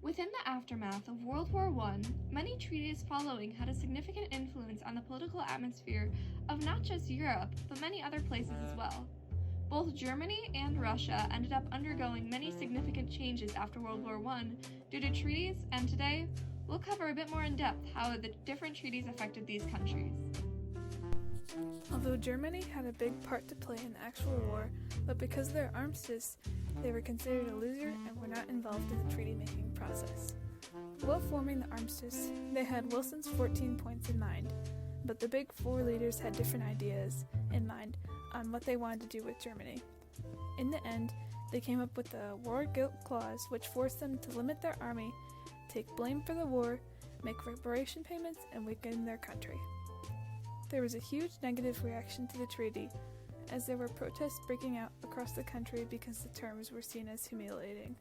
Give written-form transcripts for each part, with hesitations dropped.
Within the aftermath of World War I, many treaties following had a significant influence on the political atmosphere of not just Europe, but many other places as well. Both Germany and Russia ended up undergoing many significant changes after World War I due to treaties, and today, we'll cover a bit more in depth how the different treaties affected these countries. Although Germany had a big part to play in the actual war, but because of their armistice, they were considered a loser and were not involved in the treaty-making process. While forming the armistice, they had Wilson's 14 points in mind, but the big four leaders had different ideas in mind on what they wanted to do with Germany. In the end, they came up with the War Guilt Clause, which forced them to limit their army, take blame for the war, make reparation payments, and weaken their country. There was a huge negative reaction to the treaty, as there were protests breaking out across the country because the terms were seen as humiliating.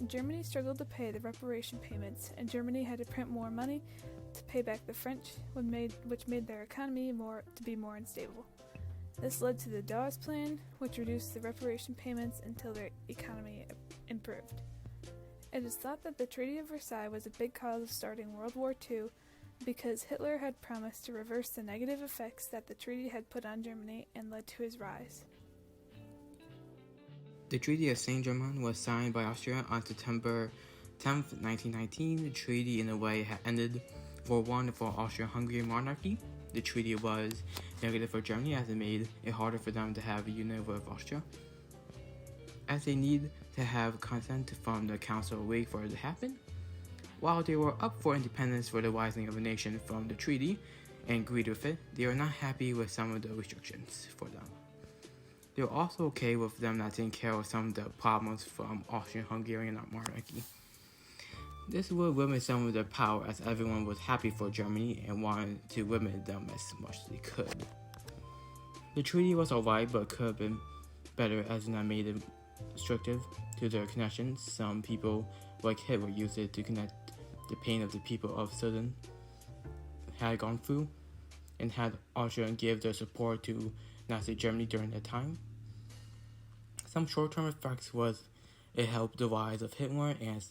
Germany struggled to pay the reparation payments, and Germany had to print more money to pay back the French, which made their economy more unstable. This led to the Dawes Plan, which reduced the reparation payments until their economy improved. It is thought that the Treaty of Versailles was a big cause of starting World War II, because Hitler had promised to reverse the negative effects that the treaty had put on Germany and led to his rise. The Treaty of Saint-Germain was signed by Austria on September 10, 1919. The treaty, in a way, had ended War I for Austria-Hungary monarchy. The treaty was negative for Germany as it made it harder for them to have a union with Austria, as they need to have consent from the Council of Whig for it to happen. While they were up for independence for the rising of a nation from the treaty and agreed with it, they were not happy with some of the restrictions for them. They were also okay with them not taking care of some of the problems from Austrian-Hungarian monarchy. This would limit some of their power, as everyone was happy for Germany and wanted to limit them as much as they could. The treaty was alright, but could have been better as it made it restrictive to their connections. Some people, like Hitler, used it to connect the pain of the people of Sweden had gone through, and had Austria give their support to Nazi Germany during that time. Some short-term effects was it helped the rise of Hitler and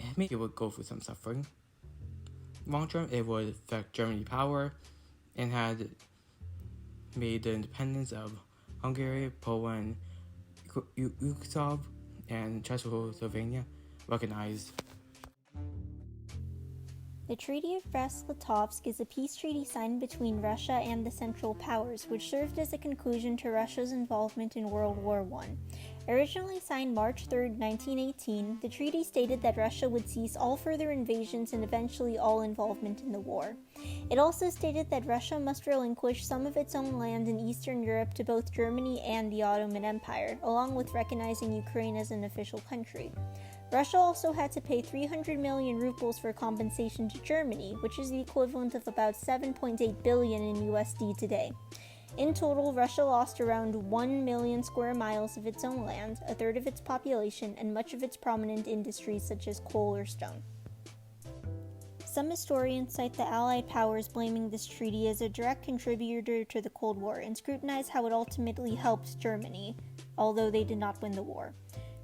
it made it would go through some suffering. Long-term, it would affect Germany's power and had made the independence of Hungary, Poland, Yugoslavia, and Czechoslovakia recognized. The Treaty of Brest-Litovsk is a peace treaty signed between Russia and the Central Powers, which served as a conclusion to Russia's involvement in World War I. Originally signed March 3, 1918, the treaty stated that Russia would cease all further invasions and eventually all involvement in the war. It also stated that Russia must relinquish some of its own land in Eastern Europe to both Germany and the Ottoman Empire, along with recognizing Ukraine as an official country. Russia also had to pay 300 million rubles for compensation to Germany, which is the equivalent of about 7.8 billion in USD today. In total, Russia lost around 1 million square miles of its own land, a third of its population, and much of its prominent industries such as coal or stone. Some historians cite the Allied powers blaming this treaty as a direct contributor to the Cold War and scrutinize how it ultimately helped Germany, although they did not win the war.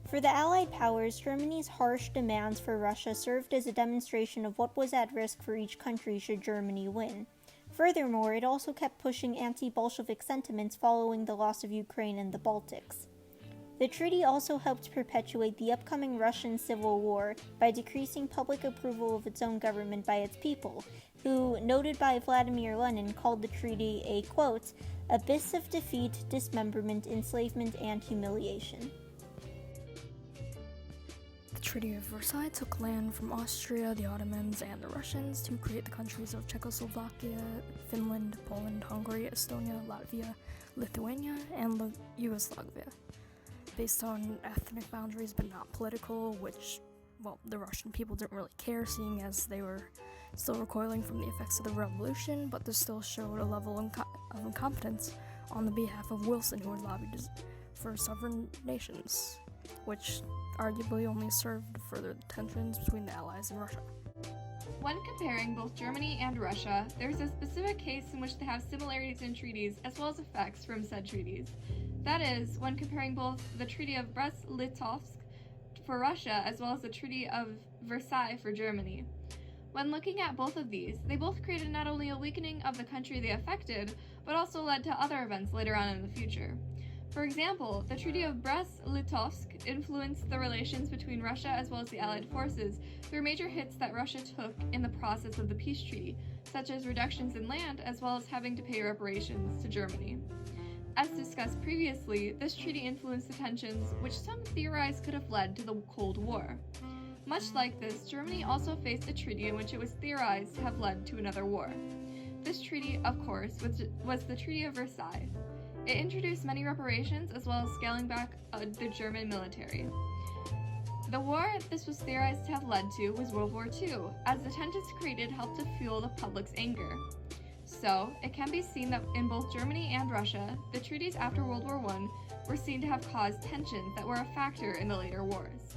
For the Allied powers, Germany's harsh demands for Russia served as a demonstration of what was at risk for each country should Germany win. Furthermore, it also kept pushing anti-Bolshevik sentiments following the loss of Ukraine and the Baltics. The treaty also helped perpetuate the upcoming Russian Civil War by decreasing public approval of its own government by its people, who, noted by Vladimir Lenin, called the treaty a, quote, abyss of defeat, dismemberment, enslavement, and humiliation. The Treaty of Versailles took land from Austria, the Ottomans, and the Russians to create the countries of Czechoslovakia, Finland, Poland, Hungary, Estonia, Latvia, Lithuania, and Yugoslavia, based on ethnic boundaries but not political, which, well, the Russian people didn't really care, seeing as they were still recoiling from the effects of the revolution, but this still showed a level of incompetence on the behalf of Wilson, who had lobbied for sovereign nations, which arguably only served to further the tensions between the Allies and Russia. When comparing both Germany and Russia, there's a specific case in which they have similarities in treaties as well as effects from said treaties. That is, when comparing both the Treaty of Brest-Litovsk for Russia, as well as the Treaty of Versailles for Germany. When looking at both of these, they both created not only a weakening of the country they affected, but also led to other events later on in the future. For example, the Treaty of Brest-Litovsk influenced the relations between Russia as well as the Allied forces through major hits that Russia took in the process of the peace treaty, such as reductions in land as well as having to pay reparations to Germany. As discussed previously, this treaty influenced the tensions which some theorize could have led to the Cold War. Much like this, Germany also faced a treaty in which it was theorized to have led to another war. This treaty, of course, was the Treaty of Versailles. It introduced many reparations as well as scaling back the German military. The war this was theorized to have led to was World War II, as the tensions created helped to fuel the public's anger. So, it can be seen that in both Germany and Russia, the treaties after World War I were seen to have caused tensions that were a factor in the later wars.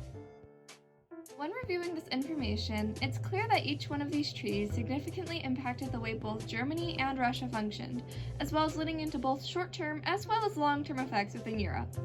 When reviewing this information, it's clear that each one of these treaties significantly impacted the way both Germany and Russia functioned, as well as leading into both short-term as well as long-term effects within Europe.